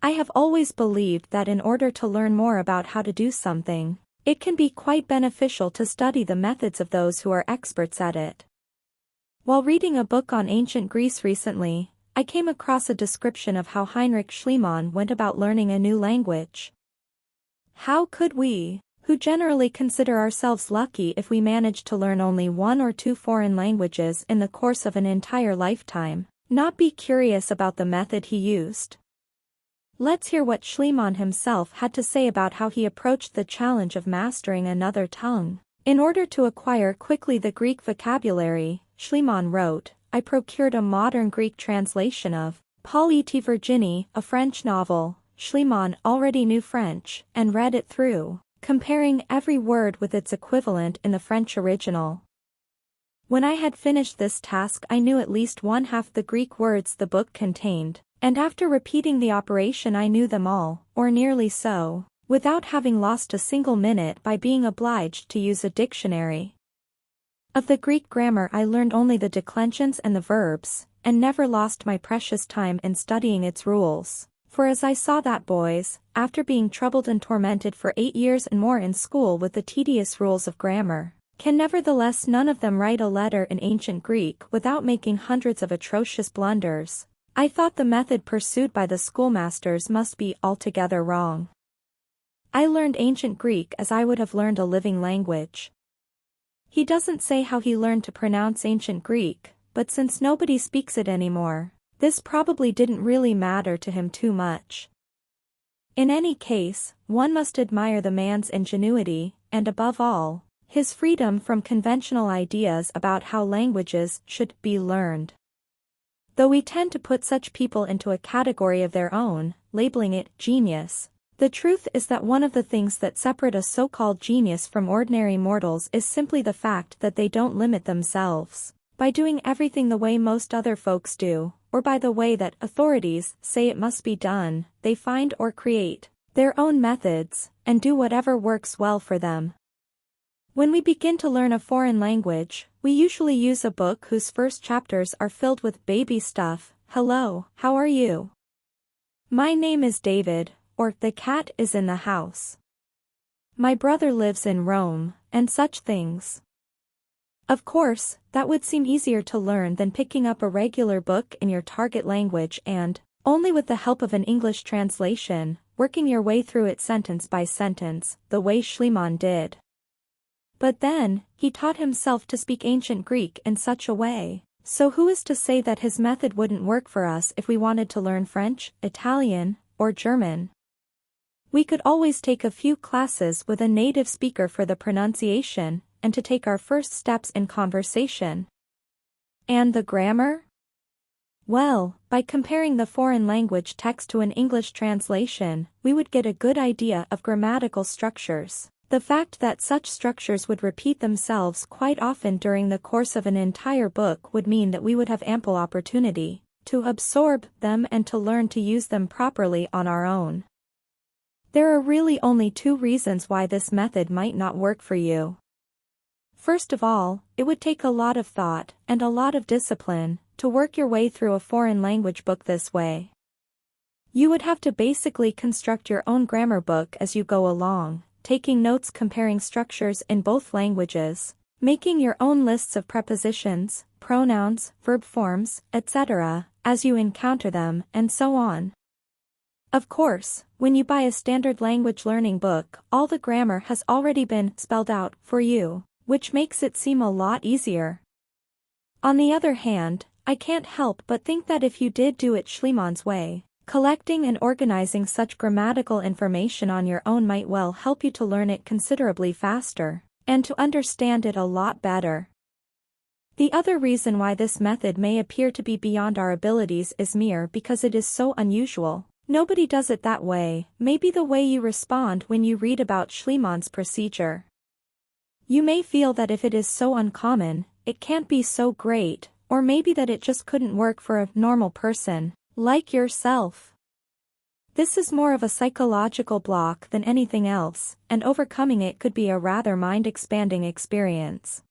I have always believed that in order to learn more about how to do something, it can be quite beneficial to study the methods of those who are experts at it. While reading a book on ancient Greece recently, I came across a description of how Heinrich Schliemann went about learning a new language. How could we, who generally consider ourselves lucky if we manage to learn only 1 or 2 foreign languages in the course of an entire lifetime, not be curious about the method he used? Let's hear what Schliemann himself had to say about how he approached the challenge of mastering another tongue. In order to acquire quickly the Greek vocabulary, Schliemann wrote, I procured a modern Greek translation of Paul et Virginie, a French novel. Schliemann already knew French, and read it through, comparing every word with its equivalent in the French original. When I had finished this task, I knew at least 1/2 the Greek words the book contained, and after repeating the operation I knew them all, or nearly so, without having lost a single minute by being obliged to use a dictionary. Of the Greek grammar I learned only the declensions and the verbs, and never lost my precious time in studying its rules. For as I saw that boys, after being troubled and tormented for 8 years and more in school with the tedious rules of grammar, can nevertheless none of them write a letter in ancient Greek without making hundreds of atrocious blunders, I thought the method pursued by the schoolmasters must be altogether wrong. I learned ancient Greek as I would have learned a living language. He doesn't say how he learned to pronounce ancient Greek, but since nobody speaks it anymore, this probably didn't really matter to him too much. In any case, one must admire the man's ingenuity, and above all, his freedom from conventional ideas about how languages should be learned. Though we tend to put such people into a category of their own, labeling it genius, the truth is that one of the things that separate a so-called genius from ordinary mortals is simply the fact that they don't limit themselves by doing everything the way most other folks do, or by the way that authorities say it must be done. They find or create their own methods, and do whatever works well for them. When we begin to learn a foreign language, we usually use a book whose first chapters are filled with baby stuff. Hello, how are you? My name is David, or the cat is in the house. My brother lives in Rome, and such things. Of course, that would seem easier to learn than picking up a regular book in your target language and, only with the help of an English translation, working your way through it sentence by sentence, the way Schliemann did. But then, he taught himself to speak ancient Greek in such a way, so who is to say that his method wouldn't work for us if we wanted to learn French, Italian, or German? We could always take a few classes with a native speaker for the pronunciation, and to take our first steps in conversation. And the grammar? Well, by comparing the foreign language text to an English translation, we would get a good idea of grammatical structures. The fact that such structures would repeat themselves quite often during the course of an entire book would mean that we would have ample opportunity to absorb them and to learn to use them properly on our own. There are really only 2 reasons why this method might not work for you. First of all, it would take a lot of thought and a lot of discipline to work your way through a foreign language book this way. You would have to basically construct your own grammar book as you go along, taking notes comparing structures in both languages, making your own lists of prepositions, pronouns, verb forms, etc., as you encounter them, and so on. Of course, when you buy a standard language learning book, all the grammar has already been spelled out for you, which makes it seem a lot easier. On the other hand, I can't help but think that if you did do it Schliemann's way, collecting and organizing such grammatical information on your own might well help you to learn it considerably faster, and to understand it a lot better. The other reason why this method may appear to be beyond our abilities is mere because it is so unusual. Nobody does it that way, maybe the way you respond when you read about Schliemann's procedure. You may feel that if it is so uncommon, it can't be so great, or maybe that it just couldn't work for a normal person, like yourself. This is more of a psychological block than anything else, and overcoming it could be a rather mind-expanding experience.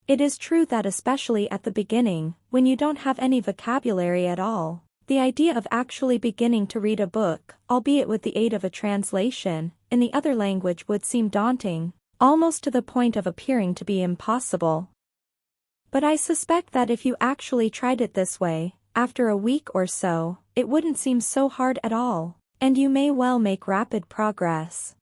It is true that especially at the beginning, when you don't have any vocabulary at all, The idea of actually beginning to read a book, albeit with the aid of a translation, in the other language would seem daunting, almost to the point of appearing to be impossible. But I suspect that if you actually tried it this way, after a week or so, it wouldn't seem so hard at all, and you may well make rapid progress.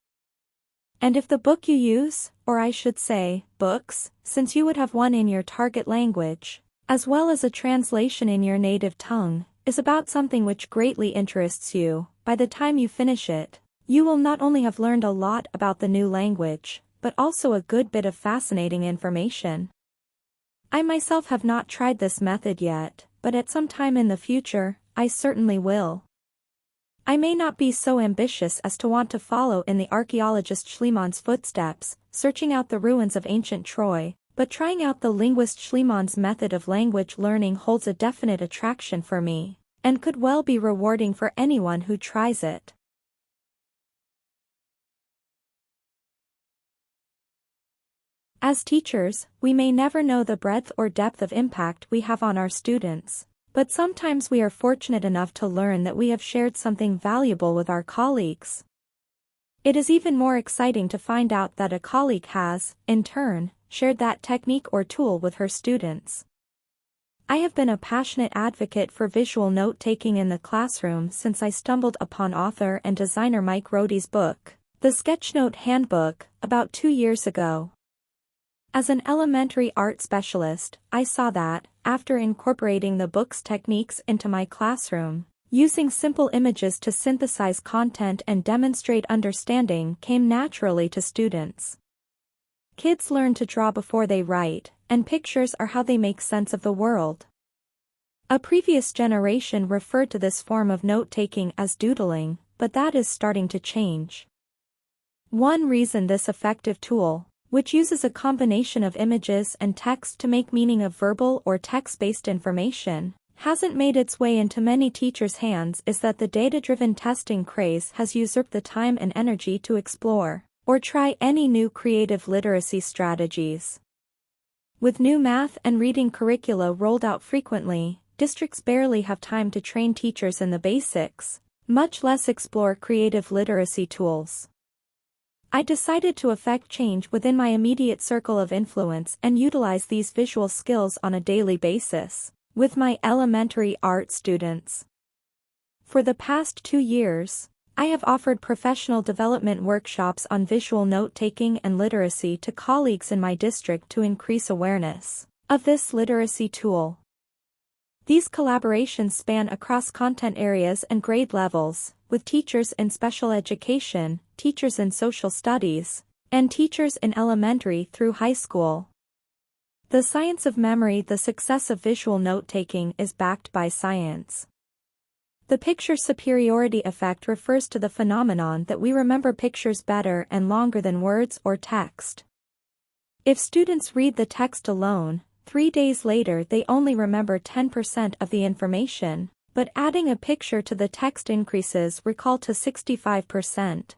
And if the book you use, or I should say, books, since you would have one in your target language, as well as a translation in your native tongue, is about something which greatly interests you, by the time you finish it, you will not only have learned a lot about the new language, but also a good bit of fascinating information. I myself have not tried this method yet, but at some time in the future, I certainly will. I may not be so ambitious as to want to follow in the archaeologist Schliemann's footsteps, searching out the ruins of ancient Troy, but trying out the linguist Schliemann's method of language learning holds a definite attraction for me, and could well be rewarding for anyone who tries it. As teachers, we may never know the breadth or depth of impact we have on our students, but sometimes we are fortunate enough to learn that we have shared something valuable with our colleagues. It is even more exciting to find out that a colleague has, in turn, shared that technique or tool with her students. I have been a passionate advocate for visual note-taking in the classroom since I stumbled upon author and designer Mike Rohde's book, The Sketchnote Handbook, about 2 years ago. As an elementary art specialist, I saw that, after incorporating the book's techniques into my classroom, using simple images to synthesize content and demonstrate understanding came naturally to students. Kids learn to draw before they write, and pictures are how they make sense of the world. A previous generation referred to this form of note-taking as doodling, but that is starting to change. One reason this effective tool, which uses a combination of images and text to make meaning of verbal or text-based information, hasn't made its way into many teachers' hands is that the data-driven testing craze has usurped the time and energy to explore, or try any new creative literacy strategies. With new math and reading curricula rolled out frequently, districts barely have time to train teachers in the basics, much less explore creative literacy tools. I decided to effect change within my immediate circle of influence and utilize these visual skills on a daily basis, with my elementary art students. For the past 2 years, I have offered professional development workshops on visual note-taking and literacy to colleagues in my district to increase awareness of this literacy tool. These collaborations span across content areas and grade levels, with teachers in special education, teachers in social studies, and teachers in elementary through high school. The science of memory. The success of visual note-taking is backed by science. The picture superiority effect refers to the phenomenon that we remember pictures better and longer than words or text. If students read the text alone, 3 days later they only remember 10% of the information, but adding a picture to the text increases recall to 65%.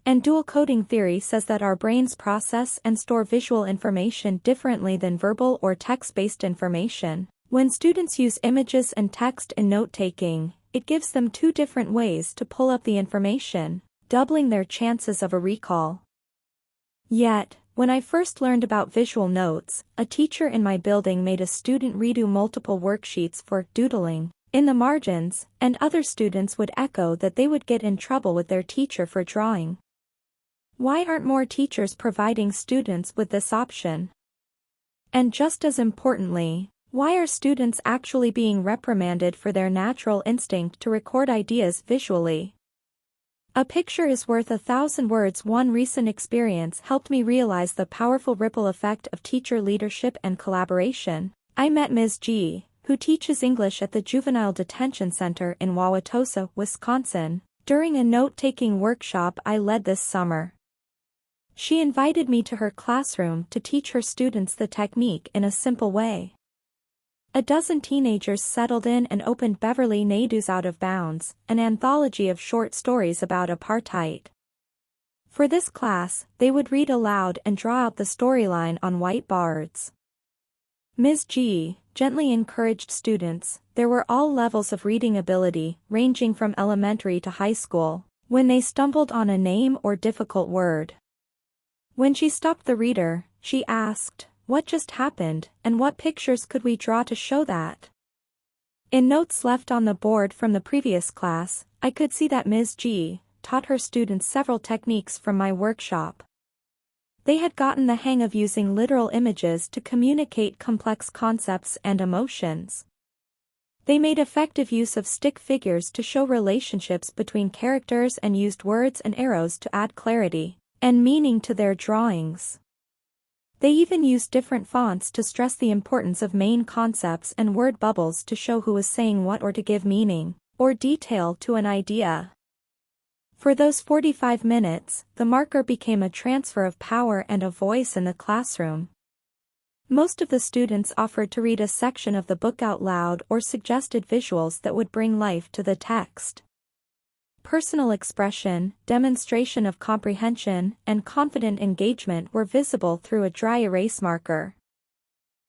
And dual coding theory says that our brains process and store visual information differently than verbal or text-based information. When students use images and text in note-taking, it gives them 2 different ways to pull up the information, doubling their chances of a recall. Yet, when I first learned about visual notes, a teacher in my building made a student redo multiple worksheets for doodling in the margins, and other students would echo that they would get in trouble with their teacher for drawing. Why aren't more teachers providing students with this option? And just as importantly, why are students actually being reprimanded for their natural instinct to record ideas visually? A picture is worth 1,000 words. One recent experience helped me realize the powerful ripple effect of teacher leadership and collaboration. I met Ms. G, who teaches English at the Juvenile Detention Center in Wauwatosa, Wisconsin, during a note-taking workshop I led this summer. She invited me to her classroom to teach her students the technique in a simple way. A dozen teenagers settled in and opened Beverly Naidoo's Out of Bounds, an anthology of short stories about apartheid. For this class, they would read aloud and draw out the storyline on white boards. Ms. G, gently encouraged students. There were all levels of reading ability, ranging from elementary to high school, when they stumbled on a name or difficult word. When she stopped the reader, she asked, "What just happened, and what pictures could we draw to show that?" In notes left on the board from the previous class, I could see that Ms. G taught her students several techniques from my workshop. They had gotten the hang of using literal images to communicate complex concepts and emotions. They made effective use of stick figures to show relationships between characters and used words and arrows to add clarity and meaning to their drawings. They even used different fonts to stress the importance of main concepts and word bubbles to show who was saying what or to give meaning or detail to an idea. For those 45 minutes, the marker became a transfer of power and a voice in the classroom. Most of the students offered to read a section of the book out loud or suggested visuals that would bring life to the text. Personal expression, demonstration of comprehension, and confident engagement were visible through a dry erase marker.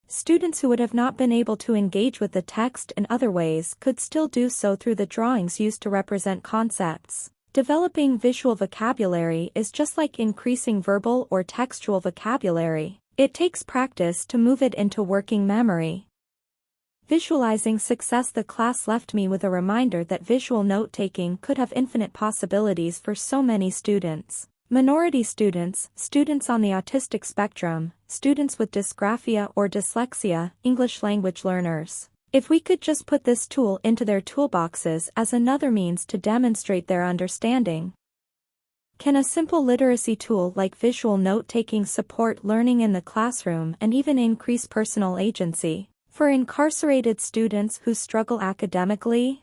Students who would have not been able to engage with the text in other ways could still do so through the drawings used to represent concepts. Developing visual vocabulary is just like increasing verbal or textual vocabulary. It takes practice to move it into working memory. Visualizing success, the class left me with a reminder that visual note-taking could have infinite possibilities for so many students. Minority students, students on the autistic spectrum, students with dysgraphia or dyslexia, English language learners. If we could just put this tool into their toolboxes as another means to demonstrate their understanding. Can a simple literacy tool like visual note-taking support learning in the classroom and even increase personal agency for incarcerated students who struggle academically?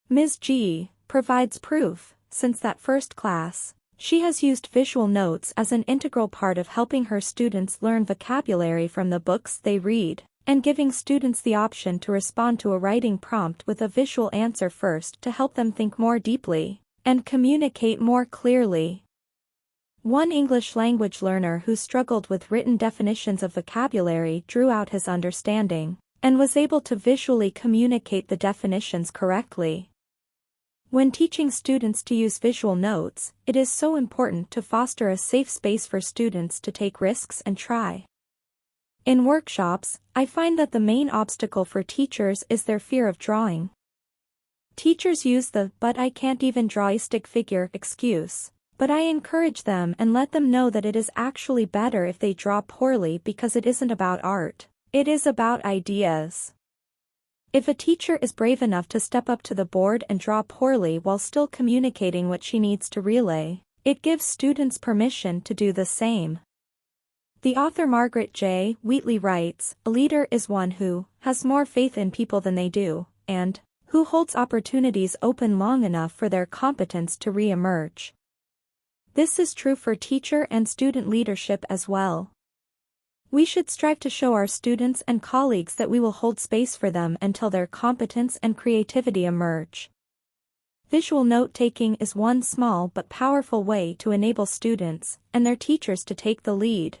Ms. G provides proof. Since that first class, she has used visual notes as an integral part of helping her students learn vocabulary from the books they read, and giving students the option to respond to a writing prompt with a visual answer first to help them think more deeply and communicate more clearly. One English language learner who struggled with written definitions of vocabulary drew out his understanding and was able to visually communicate the definitions correctly. When teaching students to use visual notes, it is so important to foster a safe space for students to take risks and try. In workshops, I find that the main obstacle for teachers is their fear of drawing. Teachers use the "but I can't even draw a stick figure" excuse, but I encourage them and let them know that it is actually better if they draw poorly because it isn't about art, it is about ideas. If a teacher is brave enough to step up to the board and draw poorly while still communicating what she needs to relay, it gives students permission to do the same. The author Margaret J. Wheatley writes, "A leader is one who has more faith in people than they do, and who holds opportunities open long enough for their competence to re-emerge." This is true for teacher and student leadership as well. We should strive to show our students and colleagues that we will hold space for them until their competence and creativity emerge. Visual note-taking is one small but powerful way to enable students and their teachers to take the lead.